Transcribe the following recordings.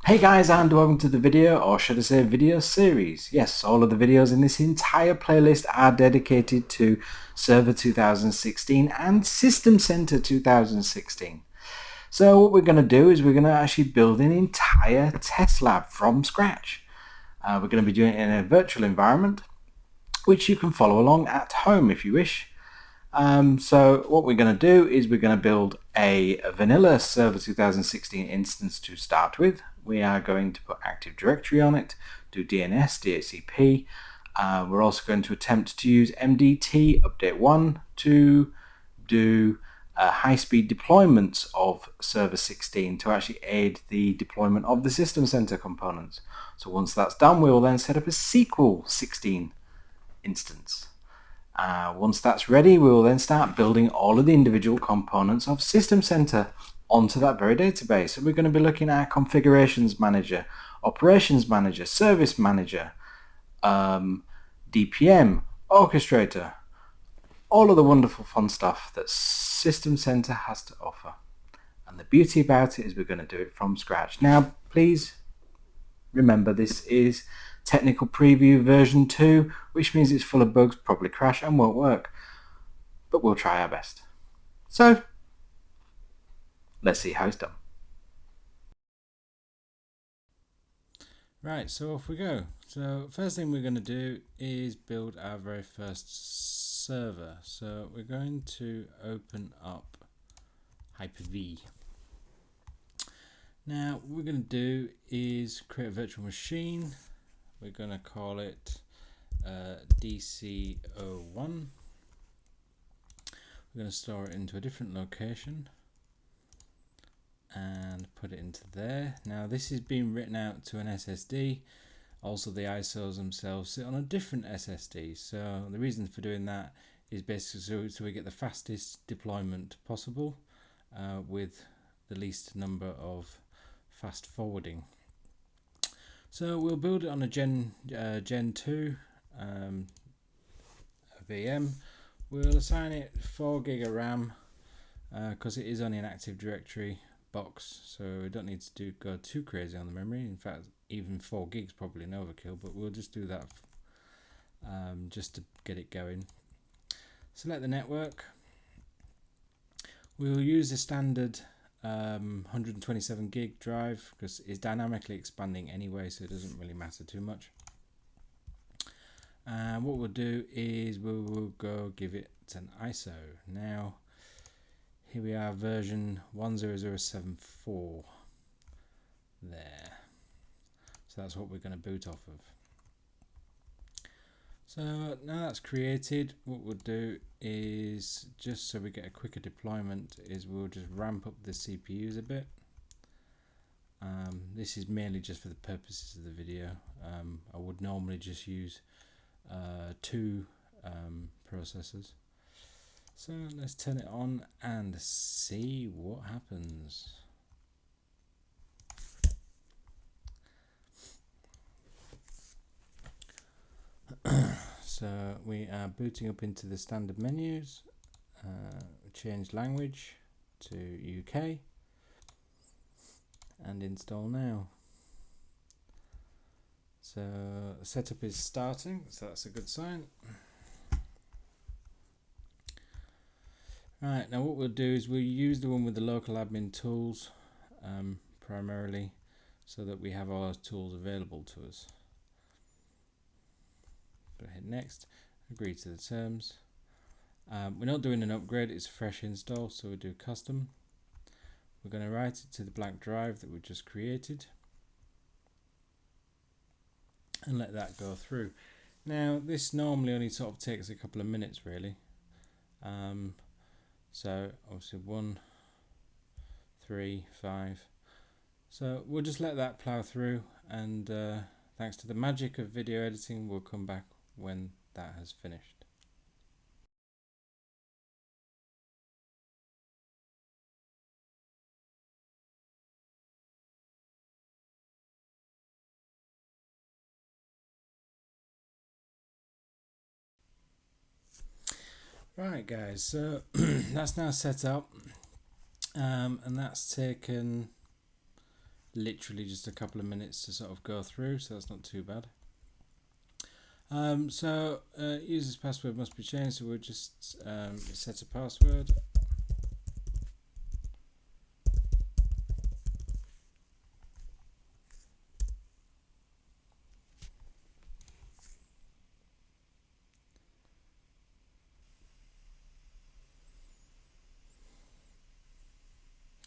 Hey guys, and welcome to the video, or should I say video series. Yes, all of the videos in this entire playlist are dedicated to Server 2016 and System Center 2016. So what we're going to do is we're going to actually build an entire test lab from scratch. We're going to be doing it in a virtual environment, which you can follow along at home if you wish. So what we're going to do is we're going to build a vanilla Server 2016 instance to start with. We are going to put Active Directory on it, do DNS, DHCP. We're also going to attempt to use MDT Update 1 to do high-speed deployments of Server 16 to actually aid the deployment of the System Center components. So once that's done, we will then set up a SQL 16 instance. Once that's ready, we will then start building all of the individual components of System Center onto that very database. So we're going to be looking at Configurations Manager, Operations Manager, Service Manager, DPM, Orchestrator, all of the wonderful fun stuff that System Center has to offer. And the beauty about it is we're going to do it from scratch. Now, please remember, this is technical preview version 2, which means it's full of bugs, probably crash and won't work, but we'll try our best. So let's see how it's done. Right, so off we go. So first thing we're going to do is build our very first server. So we're going to open up Hyper-V. Now what we're going to do is create a virtual machine. We're going to call it DC01. We're going to store it into a different location and put it into there. Now this is being written out to an SSD. Also the ISOs themselves sit on a different SSD. So the reason for doing that is basically so we get the fastest deployment possible with the least number of fast forwarding. So we'll build it on a Gen 2 VM. We'll assign it 4 GB of RAM because it is only an Active Directory box, so we don't need to go too crazy on the memory. In fact, even 4 gigs probably an overkill, but we'll just do that just to get it going. Select the network. We'll use the standard 127 gig drive because it's dynamically expanding anyway, so it doesn't really matter too much. And what we'll do is we will go give it an ISO. Now here we are, version 10074 there. So that's what we're going to boot off of. So now that's created, what we'll do is, just so we get a quicker deployment, is we'll just ramp up the CPUs a bit. This is mainly just for the purposes of the video. I would normally just use 2 processors. So let's turn it on and see what happens. So we are booting up into the standard menus, change language to UK and install now. So setup is starting, so that's a good sign. Right, now what we'll do is we'll use the one with the local admin tools primarily, so that we have all those tools available to us. Go hit next, agree to the terms. We're not doing an upgrade, it's a fresh install, so we'll do custom. We're going to write it to the blank drive that we just created and let that go through. Now this normally only sort of takes a couple of minutes really. So obviously 1, 3, 5. So we'll just let that plow through, and thanks to the magic of video editing, we'll come back when that has finished. Right guys, so that's now set up, and that's taken literally just a couple of minutes to sort of go through, so that's not too bad. User's password must be changed, so we'll just set a password.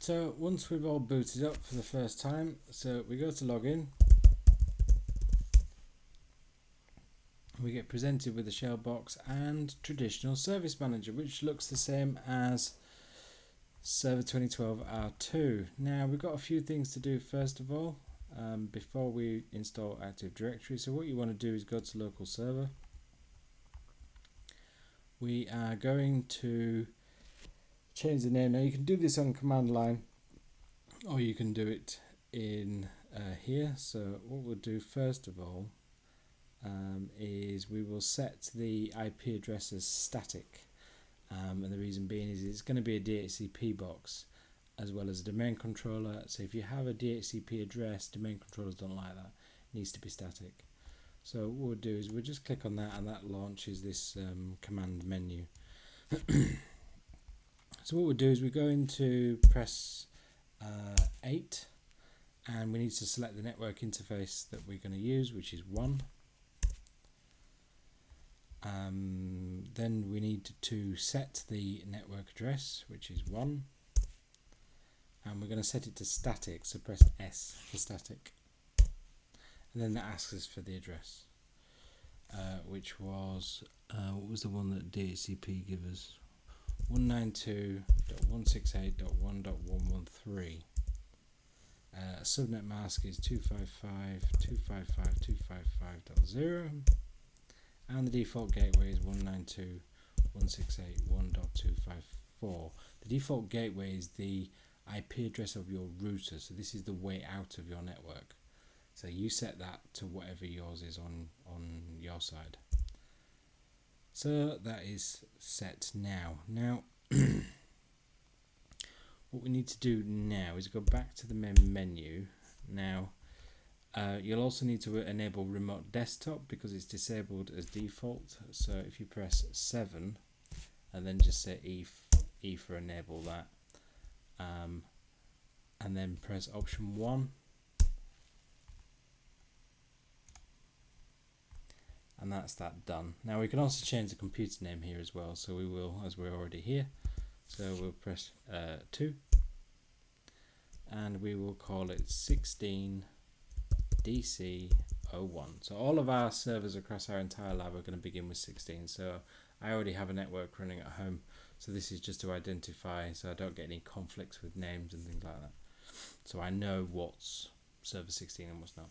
So once we've all booted up for the first time, so we go to login. We get presented with a shell box and traditional service manager, which looks the same as Server 2012 R2. Now we've got a few things to do first of all before we install Active Directory. So what you want to do is go to local server. We are going to change the name. Now you can do this on command line, or you can do it in here. So what we'll do first of all is we will set the IP address as static, and the reason being is it's going to be a DHCP box as well as a domain controller. So if you have a DHCP address, domain controllers don't like that. It needs to be static. So what we'll do is we'll just click on that, and that launches this command menu. So what we'll do is we're going to press 8, and we need to select the network interface that we're going to use, which is 1. Then we need to set the network address, which is 1, and we're going to set it to static, so press S for static, and then that asks us for the address, which was what was the one that DHCP gave us? 192.168.1.113. Subnet mask is 255.255.255.0, and the default gateway is 192.168.1.254. The default gateway is the IP address of your router, so this is the way out of your network. So you set that to whatever yours is on your side. So that is set now. Now, what we need to do now is go back to the main menu. Now, you'll also need to enable remote desktop because it's disabled as default. So if you press 7 and then just say E for enable that, and then press option 1. And that's that done. Now we can also change the computer name here as well, so we will, as we're already here. So we'll press 2, and we will call it 16 DC01. So all of our servers across our entire lab are going to begin with 16. So I already have a network running at home, so this is just to identify so I don't get any conflicts with names and things like that. So I know what's server 16 and what's not.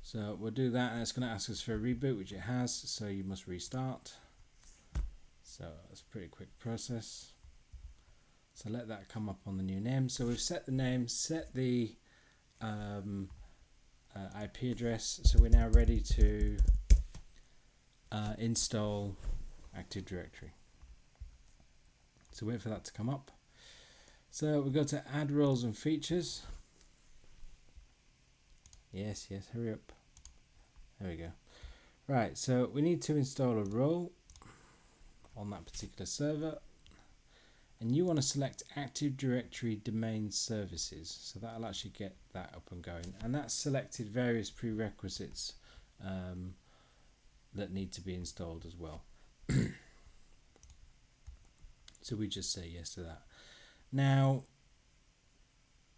So we'll do that, and it's going to ask us for a reboot, which it has, so you must restart. So it's a pretty quick process. So let that come up on the new name. So we've set the name, set the IP address, so we're now ready to install Active Directory. So wait for that to come up. So we go to add roles and features. Yes, hurry up. There we go. Right, so we need to install a role on that particular server, and you want to select Active Directory Domain Services, so that'll actually get that up and going, and that's selected various prerequisites that need to be installed as well. So we just say yes to that. Now,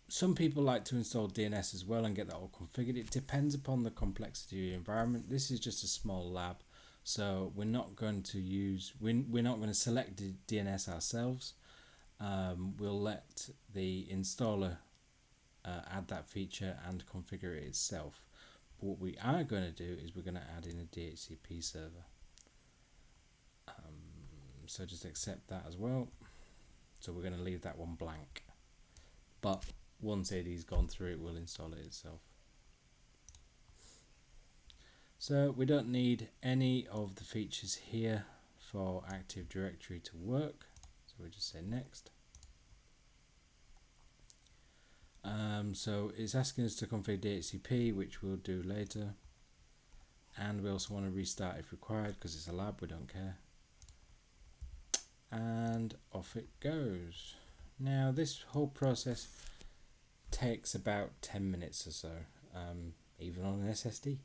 some people like to install DNS as well and get that all configured. It depends upon the complexity of your environment. This is just a small lab, so we're not going to use, we're not going to select DNS ourselves. We'll let the installer add that feature and configure it itself. But what we are going to do is we're going to add in a DHCP server. So just accept that as well. So we're going to leave that one blank. But once AD's gone through, it will install it itself. So we don't need any of the features here for Active Directory to work. So we just say next. So it's asking us to configure DHCP, which we'll do later, and we also want to restart if required because it's a lab, we don't care. And off it goes. Now this whole process takes about 10 minutes or so, even on an SSD.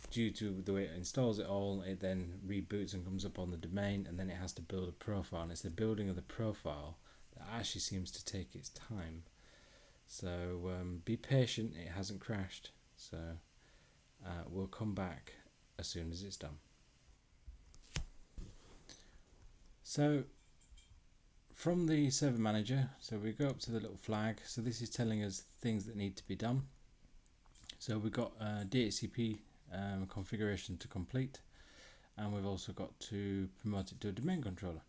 Due to the way it installs it all, it then reboots and comes up on the domain, and then it has to build a profile, and it's the building of the profile that actually seems to take its time. So be patient, it hasn't crashed, so we'll come back as soon as it's done. So from the server manager, so we go up to the little flag, so this is telling us things that need to be done. So we've got DHCP configuration to complete, and we've also got to promote it to a domain controller.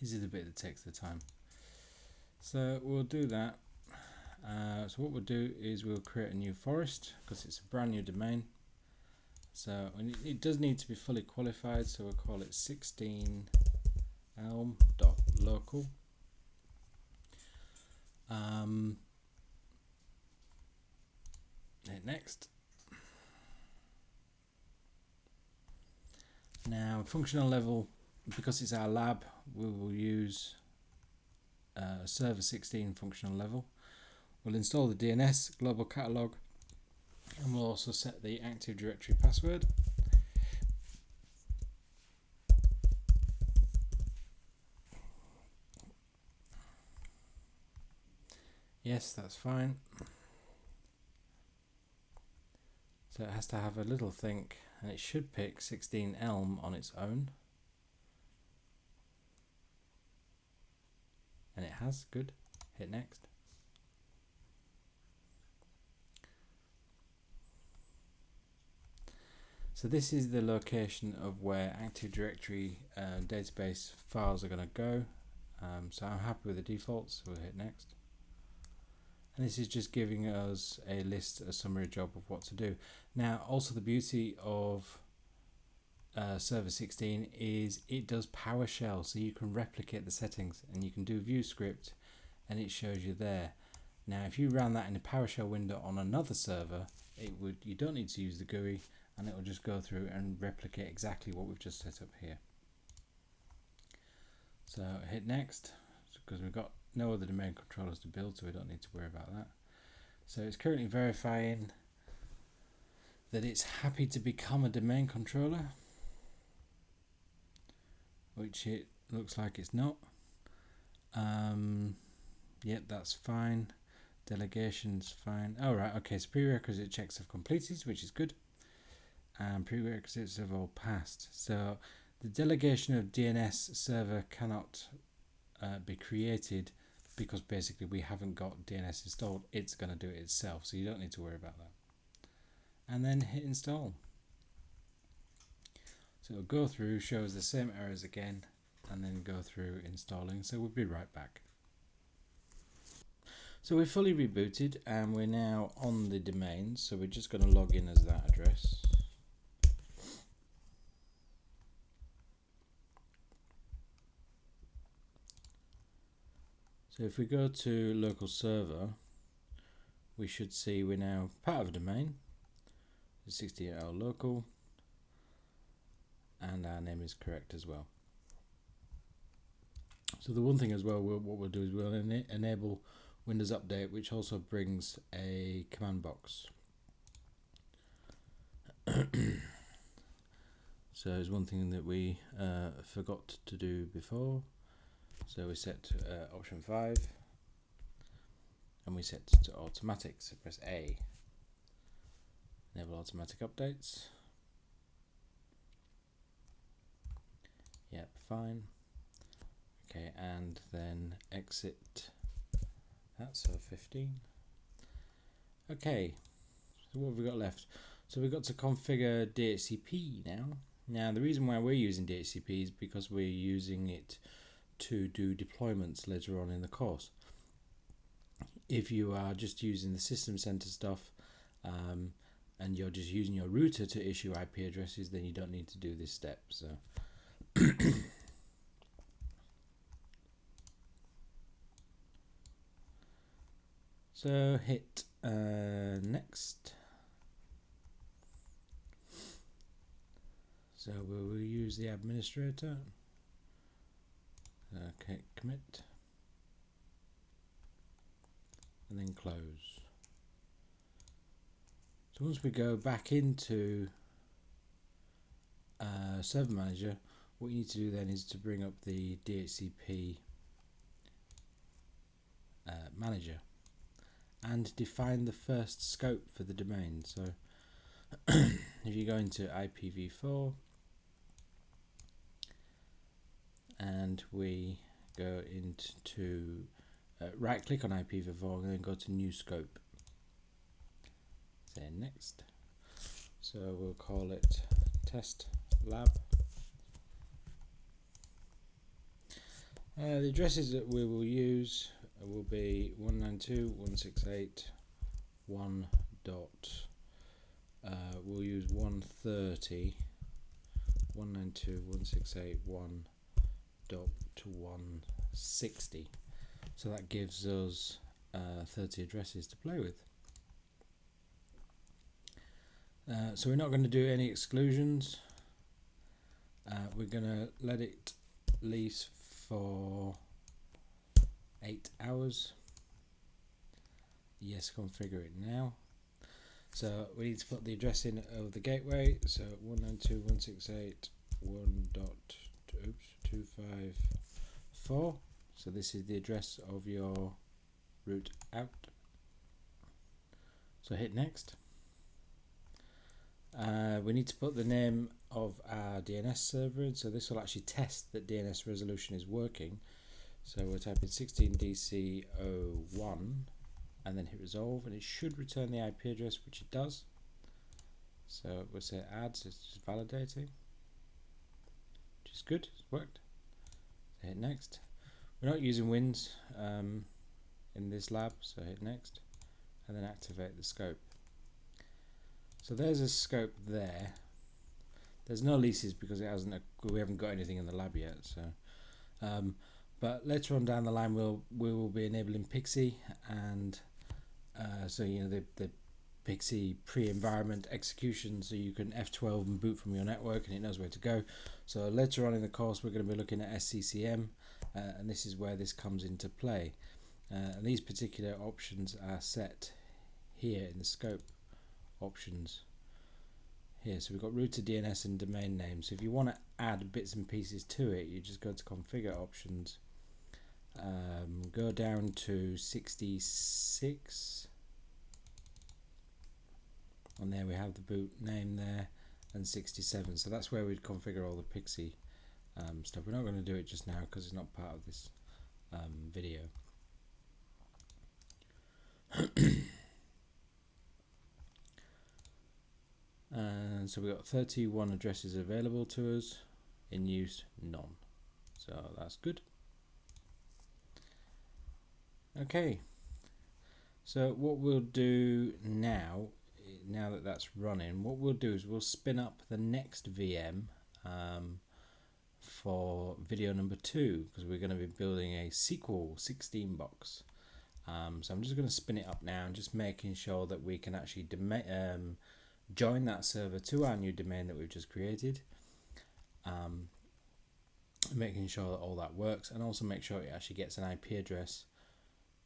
This is the bit that takes the time, so we'll do that. So what we'll do is we'll create a new forest because it's a brand new domain, so it does need to be fully qualified, so we'll call it 16 elm.local. Hit next. Now functional level, because it's our lab, we will use server 16 functional level. We'll install the DNS global catalog, and we'll also set the Active Directory password. Yes, that's fine. So it has to have a little think, and it should pick 16 Elm on its own. And it has, good. Hit next. So this is the location of where Active Directory database files are going to go. So I'm happy with the defaults, so we'll hit next. And this is just giving us a list, a summary job of what to do. Now, also the beauty of Server 16 is it does PowerShell, so you can replicate the settings, and you can do view script, and it shows you there. Now, if you ran that in a PowerShell window on another server, you don't need to use the GUI, and it will just go through and replicate exactly what we've just set up here. So hit next, because we've got no other domain controllers to build, so we don't need to worry about that. So it's currently verifying that it's happy to become a domain controller, which it looks like it's not. Yep, that's fine. Delegation's fine. Alright, okay, so prerequisite checks have completed, which is good. And prerequisites have all passed. So the delegation of DNS server cannot be created because basically we haven't got DNS installed. It's going to do it itself, so you don't need to worry about that. And then hit install. So it'll go through, shows the same errors again, and then go through installing. So we'll be right back. So we're fully rebooted and we're now on the domain, so we're just going to log in as that address. So if we go to local server, we should see we're now part of a domain, 68L local, and our name is correct as well. So the one thing as well, what we'll do is we'll enable Windows Update, which also brings a command box. So there's one thing that we forgot to do before. So we set option 5, and we set to automatic, so press A. Enable automatic updates. Yep, fine. Okay, and then exit that, so 15. Okay, so what have we got left? So we've got to configure DHCP now. Now the reason why we're using DHCP is because we're using it to do deployments later on in the course. If you are just using the system center stuff and you're just using your router to issue IP addresses, then you don't need to do this step. So So hit next. So we will use the administrator. Okay, commit. And then close. So once we go back into Server Manager, what you need to do then is to bring up the DHCP Manager and define the first scope for the domain. So if you go into IPv4 and we go into right click on IPv4 and then go to new scope, say next. So we'll call it TESTLAB. The addresses that we will use will be 192.168.1. We'll use 130 192.168.1.160. So that gives us 30 addresses to play with. So we're not going to do any exclusions. We're going to let it lease for 8 hours. Yes, configure it now. So we need to put the address in of the gateway. So 192.168.1.254. So this is the address of your route out. So hit next. We need to put the name of our DNS server in, so this will actually test that DNS resolution is working. So we'll type in 16DC01 and then hit resolve, and it should return the IP address, which it does. So we'll say add, so it's just validating, which is good, it's worked. So hit next. We're not using wins in this lab, so hit next and then activate the scope. So there's a scope there. There's no leases because it hasn't. We haven't got anything in the lab yet. So, but later on down the line, we will be enabling Pixie, and so you know the Pixie pre-environment execution, so you can F12 and boot from your network, and it knows where to go. So later on in the course, we're going to be looking at SCCM, and this is where this comes into play. And these particular options are set here in the scope options here. So we've got router DNS and domain name. So if you want to add bits and pieces to it, you just go to configure options, go down to 66, and there we have the boot name there, and 67. So that's where we'd configure all the Pixie stuff. We're not going to do it just now because it's not part of this video. And so we've got 31 addresses available to us, in use none, so that's good. Okay, so what we'll do now that that's running, what we'll do is we'll spin up the next VM for video number 2, because we're going to be building a SQL 16 box. So I'm just going to spin it up now and just making sure that we can actually join that server to our new domain that we've just created, making sure that all that works, and also make sure it actually gets an IP address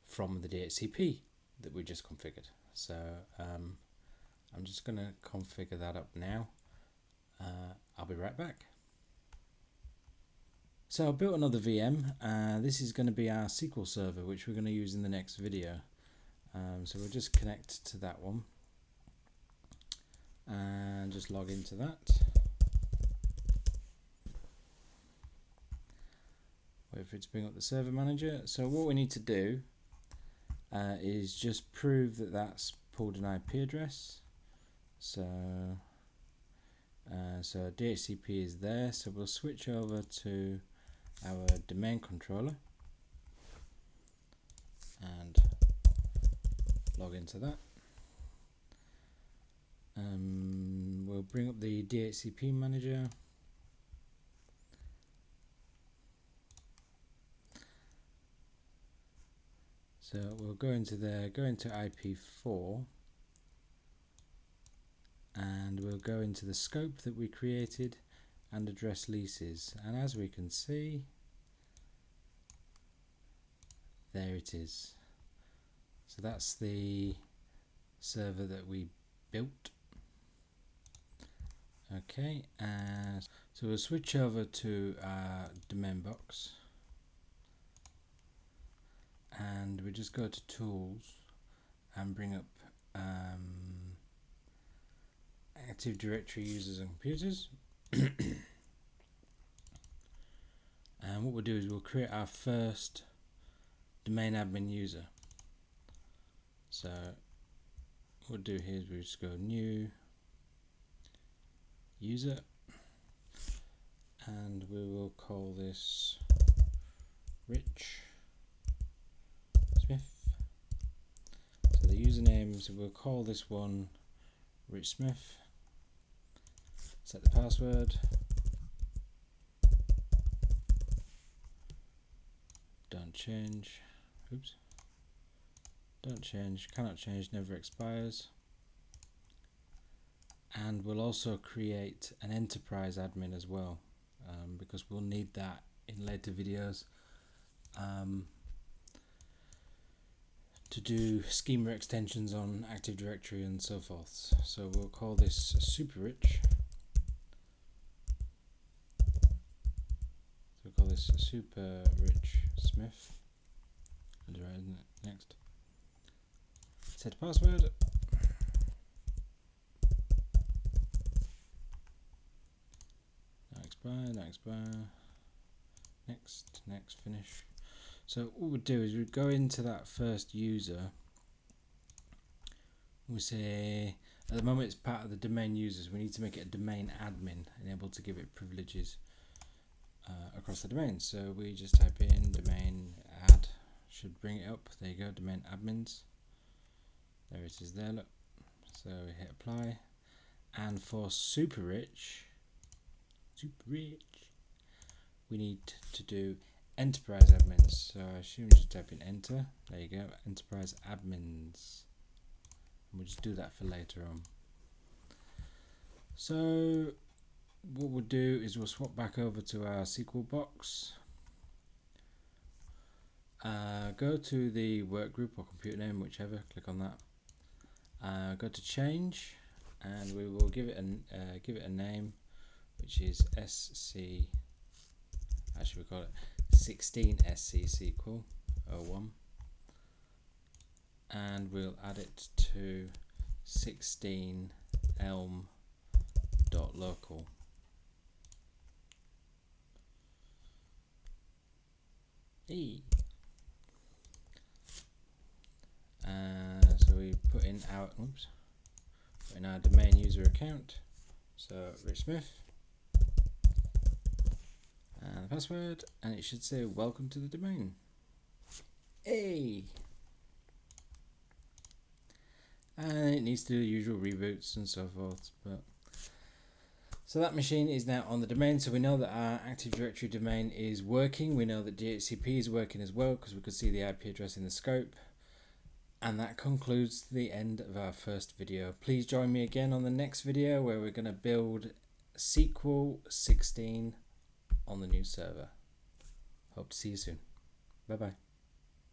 from the DHCP that we just configured. So I'm just going to configure that up now. I'll be right back. So I built another VM. This is going to be our SQL server, which we're going to use in the next video. So we'll just connect to that one and just log into that. Wait for it to bring up the server manager. So what we need to do is just prove that that's pulled an IP address. So DHCP is there, so we'll switch over to our domain controller and log into that. We'll bring up the DHCP manager. So we'll go into there, go into IP4, and we'll go into the scope that we created and address leases. And as we can see, there it is. So that's the server that we built. Okay, so we'll switch over to our domain box, and we just go to Tools and bring up Active Directory Users and Computers. And what we'll do is we'll create our first domain admin user. So what we'll do here is we'll just go New User, and we will call this Rich Smith. So the username, so we'll call this one Rich Smith. Set the password. Don't change. Oops. Don't change. Cannot change. Never expires. And we'll also create an enterprise admin as well, because we'll need that in later videos to do schema extensions on Active Directory and so forth. So we'll call this Super Rich. So we'll call this Super Rich Smith. That's right, isn't it? Next. Set password. Not expire. Next, finish. So what we'll do is we'll go into that first user. We say at the moment it's part of the domain users. We need to make it a domain admin and able to give it privileges across the domain. So we just type in domain add. Should bring it up. There you go. Domain admins. There it is. There. Look. So we hit apply. And for Super Rich, we need to do enterprise admins. So I assume just type in enter. There you go, enterprise admins. And we'll just do that for later on. So what we'll do is we'll swap back over to our SQL box. Go to the workgroup or computer name, whichever. Click on that. Go to change, and we will give it a name, which is SC. Actually, we call it 16 SC SQL 01, and we'll add it to 16 elm.local. So we put in our domain user account. So Rich Smith. And the password, and it should say welcome to the domain. Hey! And it needs to do the usual reboots and so forth. So that machine is now on the domain, so we know that our Active Directory domain is working. We know that DHCP is working as well, because we could see the IP address in the scope. And that concludes the end of our first video. Please join me again on the next video, where we're going to build SQL 16 on the new server. Hope to see you soon. Bye bye.